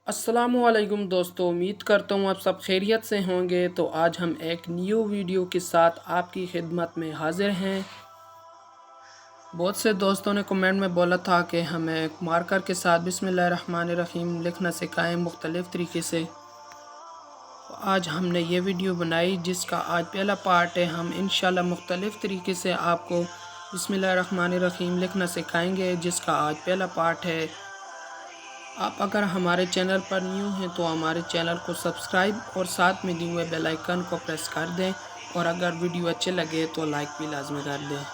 अस्सलामुअलैकुम दोस्तों, उम्मीद करता हूँ आप सब खैरियत से होंगे। तो आज हम एक न्यू वीडियो के साथ आपकी खिदमत में हाजिर हैं। बहुत से दोस्तों ने कमेंट में बोला था कि हमें मार्कर के साथ बिस्मिल्लाहिर्रहमानिर्रहीम लिखना सिखाएं मुख्तलिफ़ तरीके से। तो आज हमने ये वीडियो बनाई जिसका आज पहला पार्ट है। हम इंशाल्लाह मुख्तलिफ़ तरीके से आपको बिस्मिल्लाहिर्रहमानिर्रहीम लिखना सिखाएंगे, जिसका आज पहला पार्ट है। आप अगर हमारे चैनल पर न्यू हैं तो हमारे चैनल को सब्सक्राइब और साथ में दिए हुए बेल आइकन को प्रेस कर दें, और अगर वीडियो अच्छे लगे तो लाइक भी लाजमी कर दें।